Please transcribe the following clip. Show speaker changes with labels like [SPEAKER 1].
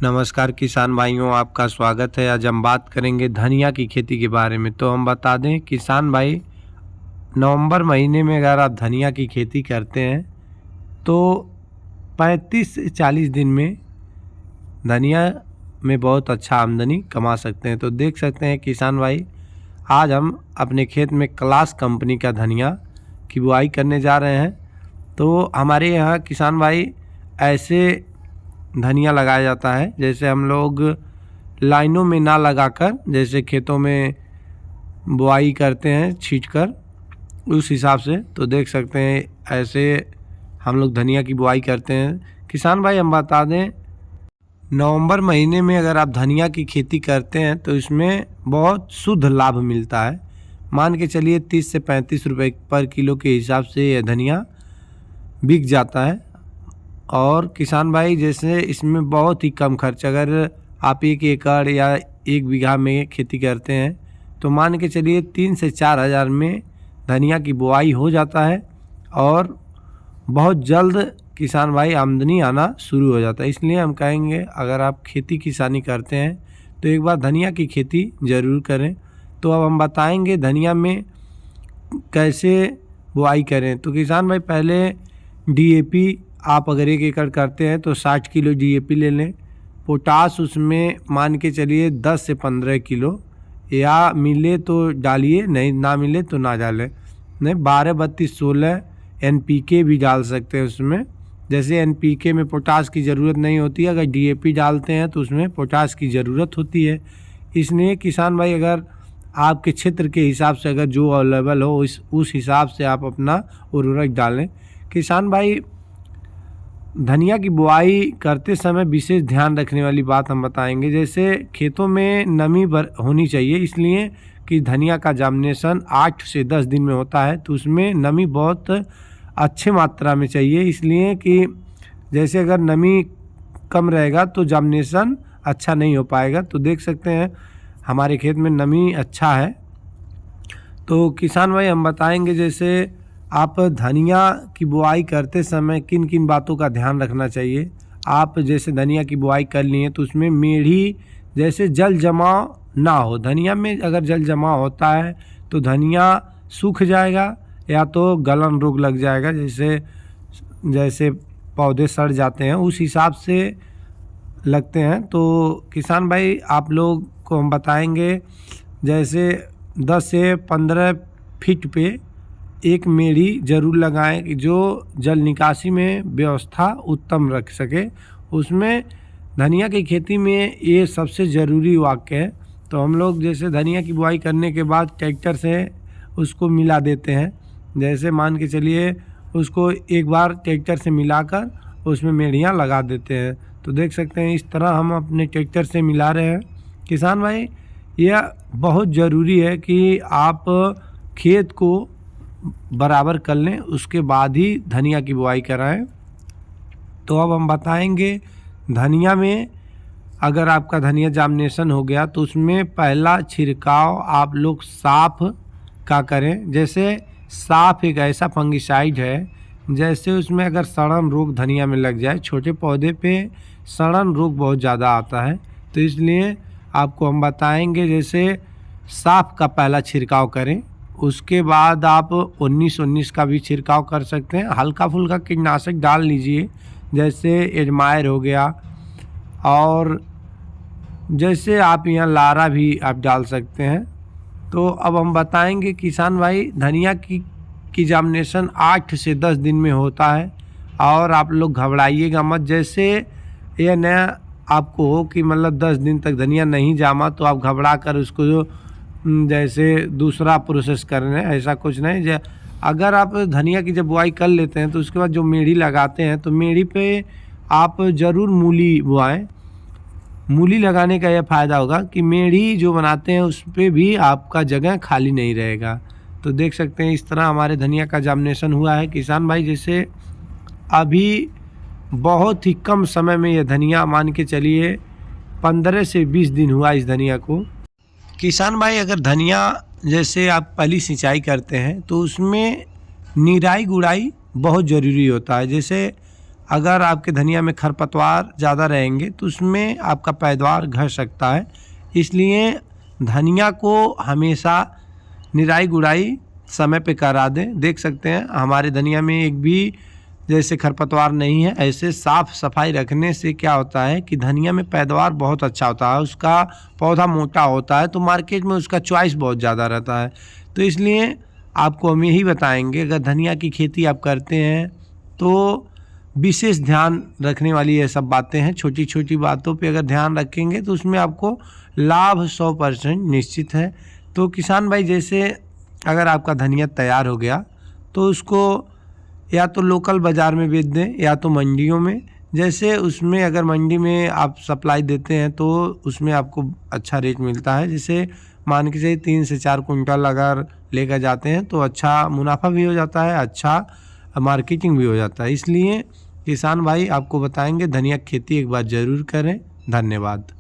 [SPEAKER 1] नमस्कार किसान भाइयों, आपका स्वागत है। आज हम बात करेंगे धनिया की खेती के बारे में। तो हम बता दें किसान भाई, नवंबर महीने में अगर आप धनिया की खेती करते हैं तो 35 से 40 दिन में धनिया में बहुत अच्छा आमदनी कमा सकते हैं। तो देख सकते हैं किसान भाई, आज हम अपने खेत में क्लास कंपनी का धनिया की बुआई करने जा रहे हैं। तो हमारे यहाँ किसान भाई ऐसे धनिया लगाया जाता है जैसे हम लोग लाइनों में ना लगाकर, जैसे खेतों में बुआई करते हैं छींटकर, उस हिसाब से। तो देख सकते हैं ऐसे हम लोग धनिया की बुआई करते हैं। किसान भाई हम बता दें, नवंबर महीने में अगर आप धनिया की खेती करते हैं तो इसमें बहुत शुद्ध लाभ मिलता है। मान के चलिए 30 से 35 रुपये पर किलो के हिसाब से यह धनिया बिक जाता है। और किसान भाई जैसे इसमें बहुत ही कम खर्च, अगर आप 1 एकड़ या 1 बीघा में खेती करते हैं तो मान के चलिए 3 से 4 हज़ार में धनिया की बुआई हो जाता है और बहुत जल्द किसान भाई आमदनी आना शुरू हो जाता है। इसलिए हम कहेंगे अगर आप खेती किसानी करते हैं तो एक बार धनिया की खेती ज़रूर करें। तो अब हम बताएंगे धनिया में कैसे बुआई करें। तो किसान भाई पहले DAP आप अगर 1 एकड़ करते हैं तो 60 किलो DAP ले लें। पोटास उसमें मान के चलिए 10 से 15 किलो, या मिले तो डालिए, नहीं ना मिले तो ना डालें। नहीं 12, 32, 16 NPK भी डाल सकते हैं उसमें। जैसे NPK में पोटास की ज़रूरत नहीं होती है, अगर DAP डालते हैं तो उसमें पोटास की ज़रूरत होती है। इसलिए किसान भाई अगर आपके क्षेत्र के हिसाब से अगर जो अवेलेबल हो उस हिसाब से आप अपना उर्वरक डालें। किसान भाई धनिया की बुआई करते समय विशेष ध्यान रखने वाली बात हम बताएंगे। जैसे खेतों में नमी होनी चाहिए, इसलिए कि धनिया का जर्मिनेशन 8 से 10 दिन में होता है, तो उसमें नमी बहुत अच्छे मात्रा में चाहिए। इसलिए कि जैसे अगर नमी कम रहेगा तो जर्मिनेशन अच्छा नहीं हो पाएगा। तो देख सकते हैं हमारे खेत में नमी अच्छा है। तो किसान भाई हम बताएंगे जैसे आप धनिया की बुआई करते समय किन किन बातों का ध्यान रखना चाहिए। आप जैसे धनिया की बुआई कर लिए तो उसमें मेढ़ी जैसे जल जमाव ना हो। धनिया में अगर जल जमाव होता है तो धनिया सूख जाएगा या तो गलन रोग लग जाएगा, जैसे पौधे सड़ जाते हैं उस हिसाब से लगते हैं। तो किसान भाई आप लोग को हम बताएंगे जैसे 10 से 15 फीट पे एक मेढ़ी जरूर लगाएं कि जो जल निकासी में व्यवस्था उत्तम रख सके। उसमें धनिया की खेती में ये सबसे ज़रूरी वाक्य है। तो हम लोग जैसे धनिया की बुआई करने के बाद ट्रैक्टर से उसको मिला देते हैं। जैसे मान के चलिए उसको एक बार ट्रैक्टर से मिलाकर उसमें मेढ़ियाँ लगा देते हैं। तो देख सकते हैं इस तरह हम अपने ट्रैक्टर से मिला रहे हैं। किसान भाई यह बहुत ज़रूरी है कि आप खेत को बराबर कर लें, उसके बाद ही धनिया की बुआई कराएं। तो अब हम बताएंगे धनिया में अगर आपका धनिया जर्मिनेशन हो गया तो उसमें पहला छिड़काव आप लोग साफ का करें। जैसे साफ एक ऐसा फंगिसाइड है, जैसे उसमें अगर सड़न रोग धनिया में लग जाए, छोटे पौधे पे सड़न रोग बहुत ज़्यादा आता है, तो इसलिए आपको हम बताएंगे जैसे साफ का पहला छिड़काव करें। उसके बाद आप 19-19 का भी छिड़काव कर सकते हैं। हल्का फुल्का कीटनाशक डाल लीजिए, जैसे एजमायर हो गया, और जैसे आप यहाँ लारा भी आप डाल सकते हैं। तो अब हम बताएंगे किसान भाई धनिया की जर्मिनेशन 8 से 10 दिन में होता है, और आप लोग घबराइएगा मत। जैसे यह नया आपको हो कि मतलब 10 दिन तक धनिया नहीं जामा तो आप घबरा कर उसको जैसे दूसरा प्रोसेस कर रहे हैं, ऐसा कुछ नहीं। अगर आप धनिया की जब बुआई कर लेते हैं तो उसके बाद जो मेढ़ी लगाते हैं तो मेढ़ी पे आप ज़रूर मूली बुआएं। मूली लगाने का यह फ़ायदा होगा कि मेढ़ी जो बनाते हैं उस पर भी आपका जगह खाली नहीं रहेगा। तो देख सकते हैं इस तरह हमारे धनिया का जर्मिनेशन हुआ है। किसान भाई जैसे अभी बहुत ही कम समय में यह धनिया, मान के चलिए 15 से 20 दिन हुआ इस धनिया को। किसान भाई अगर धनिया जैसे आप पहली सिंचाई करते हैं तो उसमें निराई गुड़ाई बहुत ज़रूरी होता है। जैसे अगर आपके धनिया में खरपतवार ज़्यादा रहेंगे तो उसमें आपका पैदावार घट सकता है। इसलिए धनिया को हमेशा निराई गुड़ाई समय पे करा दें। देख सकते हैं हमारे धनिया में एक भी जैसे खरपतवार नहीं है। ऐसे साफ सफाई रखने से क्या होता है कि धनिया में पैदावार बहुत अच्छा होता है, उसका पौधा मोटा होता है, तो मार्केट में उसका चॉइस बहुत ज़्यादा रहता है। तो इसलिए आपको हम यही बताएंगे, अगर धनिया की खेती आप करते हैं तो विशेष ध्यान रखने वाली ये सब बातें हैं। छोटी छोटी बातों पे अगर ध्यान रखेंगे तो उसमें आपको लाभ 100% निश्चित है। तो किसान भाई, जैसे अगर आपका धनिया तैयार हो गया तो उसको या तो लोकल बाज़ार में बेच दें या तो मंडियों में। जैसे उसमें अगर मंडी में आप सप्लाई देते हैं तो उसमें आपको अच्छा रेट मिलता है। जैसे मान के चलिए 3 से 4 कुंटल अगर लेकर जाते हैं तो अच्छा मुनाफा भी हो जाता है, अच्छा मार्केटिंग भी हो जाता है। इसलिए किसान भाई आपको बताएंगे धनिया की खेती एक बार ज़रूर करें। धन्यवाद।